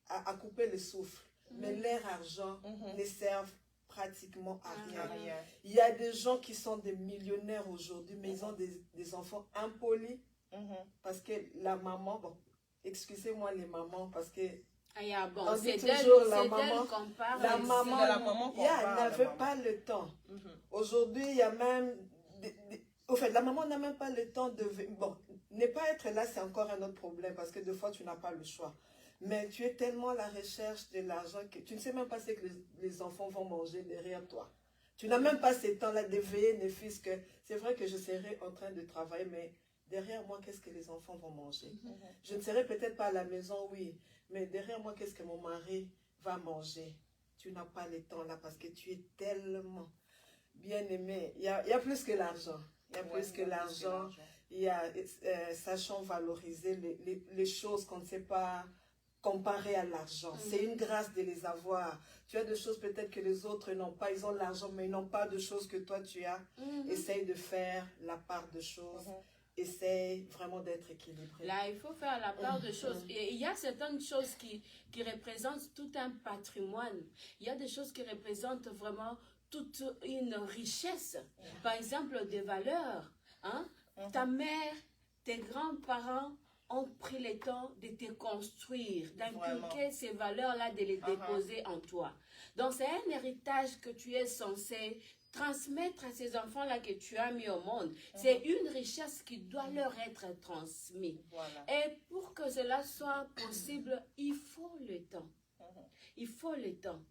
Speaker 2: à couper le souffle. Mais leur argent ne servent pratiquement à rien. Il y a des gens qui sont des millionnaires aujourd'hui, mais ils ont des enfants impolis. Parce que la maman, bon, excusez-moi les mamans, parce que on dit toujours la maman n'avait pas le temps. Aujourd'hui, il y a même... Au fait, la maman n'a même pas le temps de... Bon, ne pas être là, c'est encore un autre problème, parce que des fois, tu n'as pas le choix. Mais tu es tellement à la recherche de l'argent que tu ne sais même pas ce que les enfants vont manger derrière toi. Tu n'as même pas ce temps-là de veiller, ne fût-ce que... C'est vrai que je serai en train de travailler, mais derrière moi, qu'est-ce que les enfants vont manger? Je ne serai peut-être pas à la maison, oui, mais derrière moi, qu'est-ce que mon mari va manger? Tu n'as pas le temps là parce que tu es tellement bien aimé. Il y a plus que l'argent. Il y a plus que l'argent. Il y a, sachant valoriser les choses qu'on ne sait pas comparer à l'argent. C'est une grâce de les avoir. Tu as des choses peut-être que les autres n'ont pas. Ils ont l'argent, mais ils n'ont pas de choses que toi tu as. Essaye de faire la part de choses. Essaye vraiment d'être équilibré.
Speaker 1: Là, il faut faire la part de choses. Et il y a certaines choses qui représentent tout un patrimoine. Il y a des choses qui représentent vraiment toute une richesse. Par exemple, des valeurs. Hein? Ta mère, tes grands-parents ont pris le temps de te construire, d'inculquer ces valeurs-là, de les déposer en toi. Donc, c'est un héritage que tu es censé transmettre à ces enfants-là que tu as mis au monde. C'est une richesse qui doit leur être transmise. Et pour que cela soit possible, il faut le temps. Il faut le temps.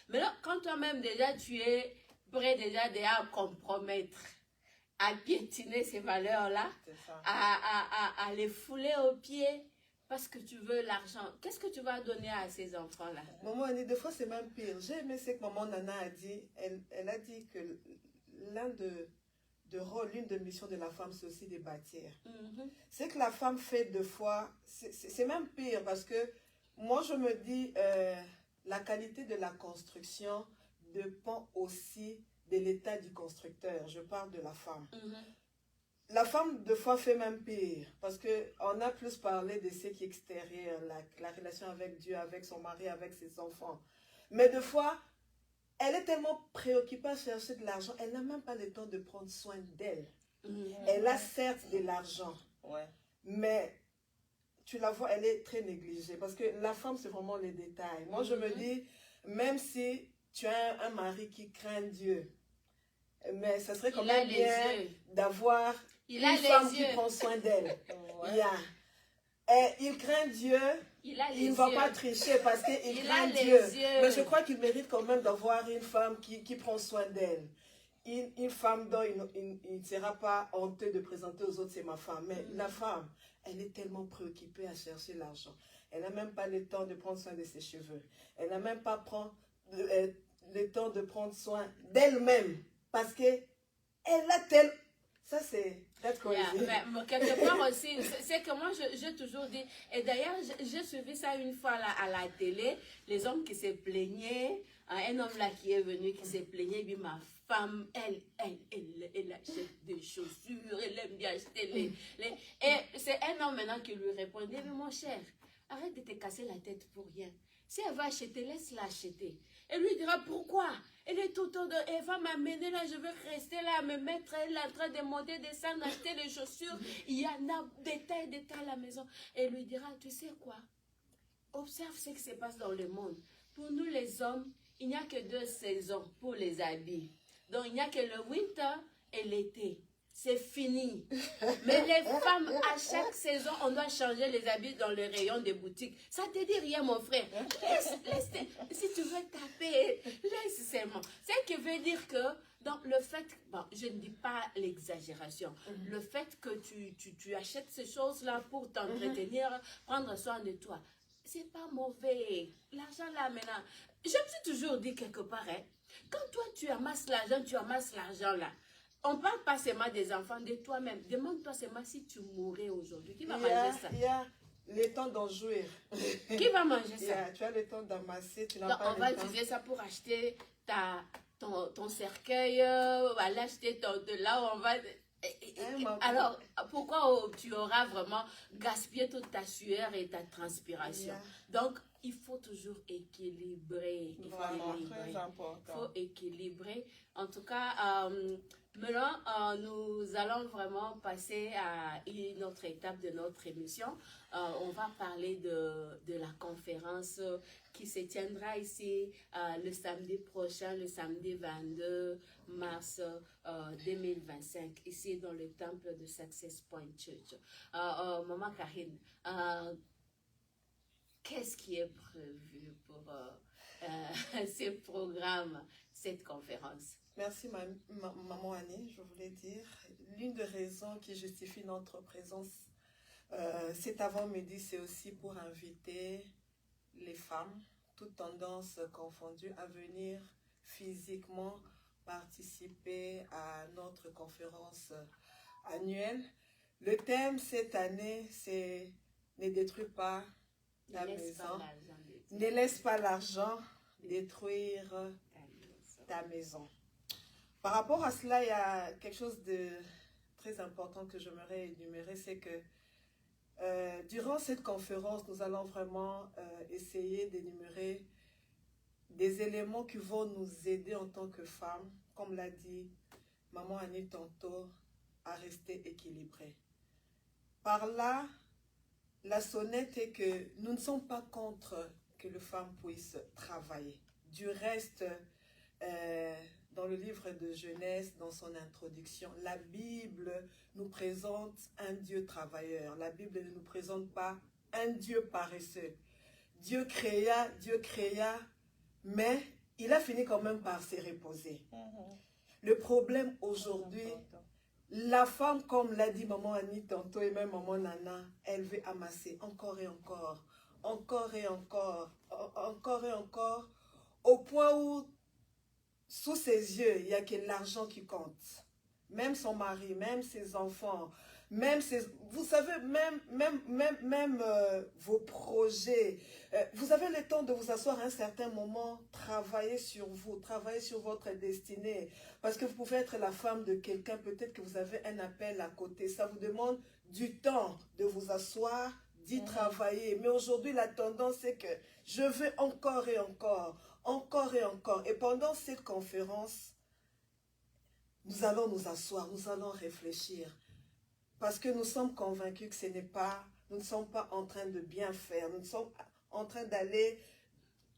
Speaker 1: Mais là, quand toi-même déjà, tu es prêt déjà à compromettre, à piétiner ces valeurs-là, à les fouler aux pieds parce que tu veux l'argent. Qu'est-ce que tu vas donner à ces enfants-là?
Speaker 2: Maman Annie, des fois c'est même pire. J'ai aimé ce que maman Nana a dit. Elle a dit que l'un de rôles, l'une des missions de la femme, c'est aussi de bâtir. C'est que la femme fait deux fois, c'est même pire parce que moi je me dis, la qualité de la construction dépend aussi de l'état du constructeur. Je parle de la femme. La femme, deux fois, fait même pire. Parce qu'on a plus parlé de ce qui est extérieur, la relation avec Dieu, avec son mari, avec ses enfants. Mais deux fois, elle est tellement préoccupée à chercher de l'argent, elle n'a même pas le temps de prendre soin d'elle. Elle a certes de l'argent, mais tu la vois, elle est très négligée. Parce que la femme, c'est vraiment les détails. Moi, je me dis, même si tu as un mari qui craint Dieu, mais ça serait quand même bien d'avoir une femme qui prend soin d'elle. Il craint Dieu, il ne va pas tricher parce qu'il craint Dieu. Mais je crois qu'il mérite quand même d'avoir une femme qui prend soin d'elle. Une femme dont il ne sera pas honteux de présenter aux autres, c'est ma femme. Mais la femme, elle est tellement préoccupée à chercher l'argent. Elle n'a même pas le temps de prendre soin de ses cheveux. Elle n'a même pas le temps de prendre soin d'elle-même. Parce que elle a tel... Ça, c'est...
Speaker 1: Mais quelque part aussi, c'est que moi, j'ai toujours dit... Et d'ailleurs, j'ai suivi ça une fois là, à la télé. Les hommes qui se plaignaient. Un homme là qui est venu, qui se plaignait. Puis ma femme, elle achète des chaussures. Elle aime bien acheter Et c'est un homme maintenant qui lui répondait, mais mon cher, arrête de te casser la tête pour rien. Si elle va acheter, laisse-la acheter. Elle lui dira pourquoi. Elle est tout autour de... Elle va m'amener là, je veux rester là, me mettre, elle est en train de monter, descendre, acheter les chaussures. Il y en a des tas à la maison. Elle lui dira, tu sais quoi? Observe ce qui se passe dans le monde. Pour nous les hommes, il n'y a que 2 saisons pour les habits. Donc il n'y a que le winter et l'été. C'est fini. Mais les femmes, à chaque saison, on doit changer les habits dans le rayon des boutiques. Ça ne te dit rien, mon frère. Laisse, si tu veux taper, laisse seulement. Ce qui veut dire que, donc, le fait, bon, je ne dis pas l'exagération, le fait que tu achètes ces choses-là pour t'entretenir, prendre soin de toi, c'est pas mauvais. L'argent là, maintenant, je me suis toujours dit quelque part, hein, quand toi, tu amasses l'argent là, on ne parle pas seulement des enfants, de toi-même. Demande-toi seulement si tu mourrais aujourd'hui. Qui va manger ça?
Speaker 2: Il y a le temps d'en jouir.
Speaker 1: Qui va manger ça?
Speaker 2: Tu as le temps d'amasser, tu n'as
Speaker 1: Donc,
Speaker 2: pas
Speaker 1: on va utiliser ça pour acheter ton cercueil, on va l'acheter de là où on va... Alors, pourquoi tu auras vraiment gaspillé toute ta sueur et ta transpiration? Donc, il faut toujours équilibrer.
Speaker 3: Très important.
Speaker 1: Il faut équilibrer. En tout cas, maintenant, nous allons vraiment passer à une autre étape de notre émission. On va parler de la conférence qui se tiendra ici le samedi prochain, le samedi 22 mars 2025, ici dans le temple de Success Point Church. Maman Karine, qu'est-ce qui est prévu pour ce programme, cette conférence?
Speaker 2: Merci, maman Annie. Je voulais dire, l'une des raisons qui justifie notre présence cet avant-midi, c'est aussi pour inviter les femmes, toutes tendances confondues, à venir physiquement participer à notre conférence annuelle. Le thème cette année, c'est « Ne détruis pas ta maison, ne laisse pas l'argent détruire ta maison ». Par rapport à cela, il y a quelque chose de très important que j'aimerais énumérer, c'est que durant cette conférence, nous allons vraiment essayer d'énumérer des éléments qui vont nous aider en tant que femmes, comme l'a dit maman Annie tantôt, à rester équilibrées. Par là, la sonnette est que nous ne sommes pas contre que les femmes puissent travailler. Du reste, dans le livre de Genèse, dans son introduction, la Bible nous présente un Dieu travailleur. La Bible ne nous présente pas un Dieu paresseux. Dieu créa, mais il a fini quand même par se reposer. Le problème aujourd'hui, la femme, comme l'a dit maman Annie tantôt et même maman Nana, elle veut amasser encore et encore, encore et encore, encore et encore, au point où sous ses yeux, il n'y a que l'argent qui compte. Même son mari, même ses enfants, même ses... Vous savez, même vos projets. Vous avez le temps de vous asseoir à un certain moment, travailler sur vous, travailler sur votre destinée. Parce que vous pouvez être la femme de quelqu'un, peut-être que vous avez un appel à côté. Ça vous demande du temps de vous asseoir, d'y travailler. Mais aujourd'hui, la tendance est que je veux encore et encore, encore et encore. Et pendant cette conférence, nous allons nous asseoir, nous allons réfléchir. Parce que nous sommes convaincus que ce n'est pas, nous ne sommes pas en train de bien faire. Nous sommes en train d'aller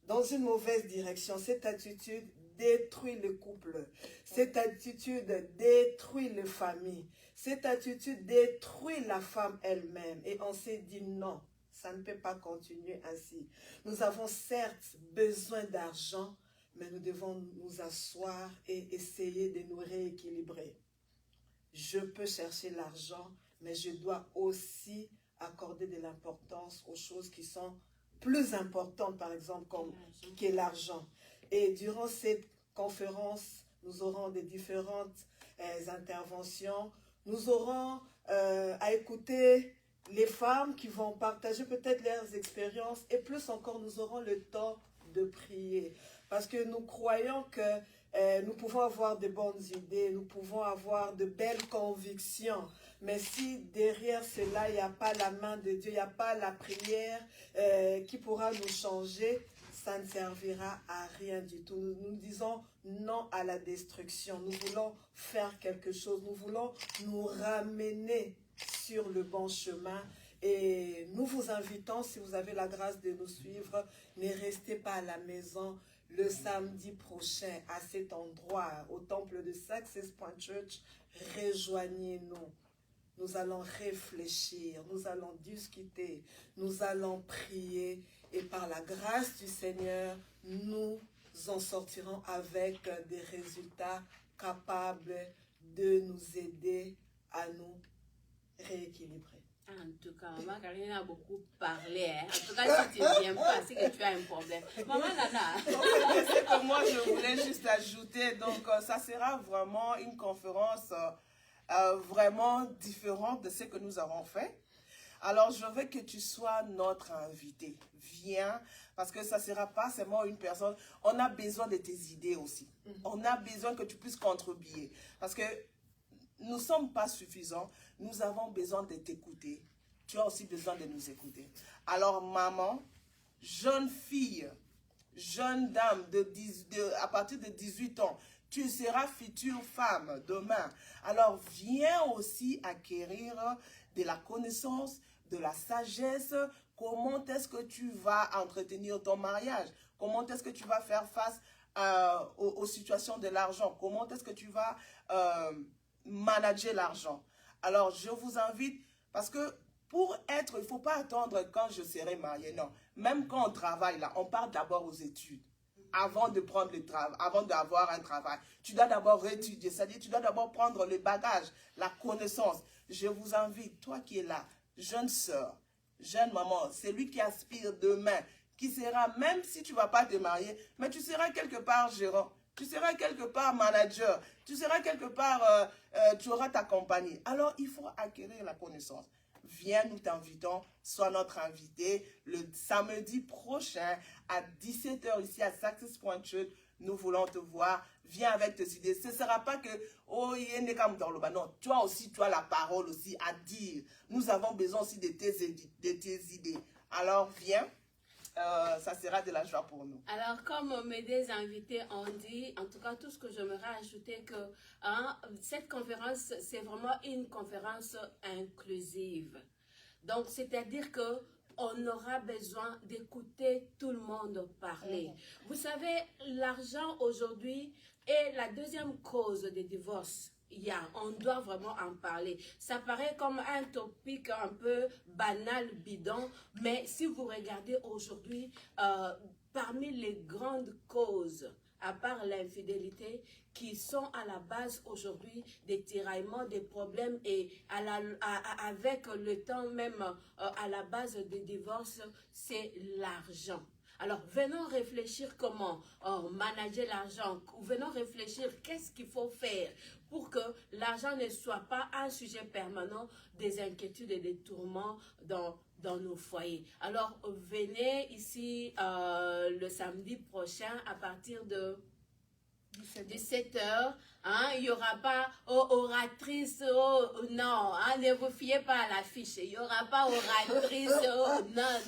Speaker 2: dans une mauvaise direction. Cette attitude détruit le couple. Cette attitude détruit les familles. Cette attitude détruit la femme elle-même. Et on s'est dit non, ça ne peut pas continuer ainsi. Nous avons certes besoin d'argent, mais nous devons nous asseoir et essayer de nous rééquilibrer. Je peux chercher l'argent, mais je dois aussi accorder de l'importance aux choses qui sont plus importantes, par exemple, comme qu'est l'argent. Et durant cette conférence, nous aurons des différentes interventions. Nous aurons à écouter les femmes qui vont partager peut-être leurs expériences. Et plus encore, nous aurons le temps de prier. Parce que nous croyons que nous pouvons avoir de bonnes idées, nous pouvons avoir de belles convictions. Mais si derrière cela, il n'y a pas la main de Dieu, il n'y a pas la prière qui pourra nous changer, ça ne servira à rien du tout. Nous disons non à la destruction. Nous voulons faire quelque chose. Nous voulons nous ramener sur le bon chemin. Et nous vous invitons, si vous avez la grâce de nous suivre, ne restez pas à la maison le samedi prochain à cet endroit, au temple de Success Point Church. Rejoignez-nous. Nous allons réfléchir, nous allons discuter, nous allons prier et par la grâce du Seigneur, nous en sortirons avec des résultats capables de nous aider à nous rééquilibrer.
Speaker 1: En tout cas, maman Karine a beaucoup parlé. Hein. En tout cas, si tu ne viens pas, c'est que tu as un problème. Maman Nana.
Speaker 3: C'est que moi, je voulais juste ajouter. Donc, ça sera vraiment une conférence vraiment différente de ce que nous avons fait. Alors, je veux que tu sois notre invité. Viens, parce que ça ne sera pas seulement une personne. On a besoin de tes idées aussi. On a besoin que tu puisses contribuer. Parce que nous ne sommes pas suffisants. Nous avons besoin de t'écouter. Tu as aussi besoin de nous écouter. Alors, maman, jeune fille, jeune dame à partir de 18 ans, tu seras future femme demain. Alors, viens aussi acquérir de la connaissance, de la sagesse. Comment est-ce que tu vas entretenir ton mariage? Comment est-ce que tu vas faire face aux situations de l'argent? Comment est-ce que tu vas manager l'argent? Alors, je vous invite, parce que pour être, il ne faut pas attendre quand je serai mariée, non. Même quand on travaille là, on part d'abord aux études. avant de prendre le travail, avant d'avoir un travail. Tu dois d'abord étudier, c'est-à-dire tu dois d'abord prendre le bagage, la connaissance. Je vous invite, toi qui es là, jeune sœur, jeune maman, c'est lui qui aspire demain, qui sera, même si tu ne vas pas te marier, mais tu seras quelque part gérant, tu seras quelque part manager, tu seras quelque part, tu auras ta compagnie. Alors, il faut acquérir la connaissance. Viens, nous t'invitons, sois notre invité le samedi prochain à 17 h ici à Success Point Church. Nous voulons te voir. Viens avec tes idées. Ce ne sera pas que, oh, il y a une dans le bas. Non, toi aussi, tu as la parole aussi à dire. Nous avons besoin aussi de tes idées. Alors, viens. Ça sera de la joie pour nous.
Speaker 1: Alors, comme mes deux invités ont dit, en tout cas, tout ce que j'aimerais ajouter, que cette conférence, c'est vraiment une conférence inclusive. Donc, c'est-à-dire que on aura besoin d'écouter tout le monde parler. Vous savez, l'argent aujourd'hui est la deuxième cause des divorces. On doit vraiment en parler. Ça paraît comme un topic un peu banal, bidon, mais si vous regardez aujourd'hui, parmi les grandes causes, à part l'infidélité, qui sont à la base aujourd'hui des tiraillements, des problèmes et avec le temps même à la base des divorces, c'est l'argent. Alors, venons réfléchir comment manager l'argent. Venons réfléchir qu'est-ce qu'il faut faire pour que l'argent ne soit pas un sujet permanent des inquiétudes et des tourments dans nos foyers. Alors, venez ici le samedi prochain à partir de 17 h. Il n'y aura pas oratrice, non, ne vous fiez pas à l'affiche, il n'y aura pas oratrice,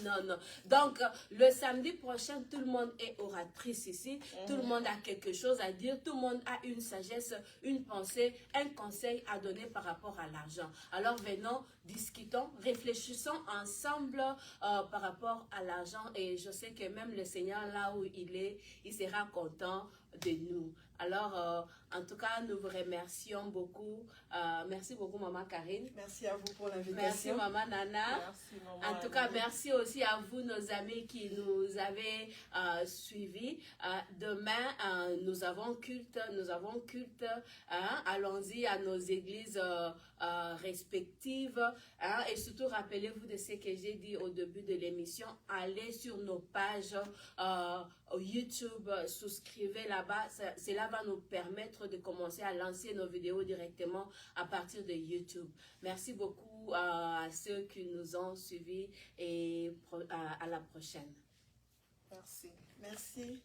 Speaker 1: non. Donc, le samedi prochain, tout le monde est oratrice ici, tout le monde a quelque chose à dire, tout le monde a une sagesse, une pensée, un conseil à donner par rapport à l'argent. Alors, venons, discutons, réfléchissons ensemble par rapport à l'argent et je sais que même le Seigneur, là où il est, il sera content de nous. Alors, en tout cas, nous vous remercions beaucoup. Merci beaucoup, Maman Karine.
Speaker 2: Merci à vous pour l'invitation.
Speaker 1: Merci, Maman Nana.
Speaker 3: Merci, Maman.
Speaker 1: En tout cas, merci aussi à vous, nos amis qui nous avez suivis. Demain, nous avons culte. Allons-y à nos églises respectives. Et surtout, rappelez-vous de ce que j'ai dit au début de l'émission. Allez sur nos pages YouTube, souscrivez là-bas. Cela va nous permettre de commencer à lancer nos vidéos directement à partir de YouTube. Merci beaucoup à ceux qui nous ont suivis et à la prochaine.
Speaker 3: Merci.
Speaker 2: Merci.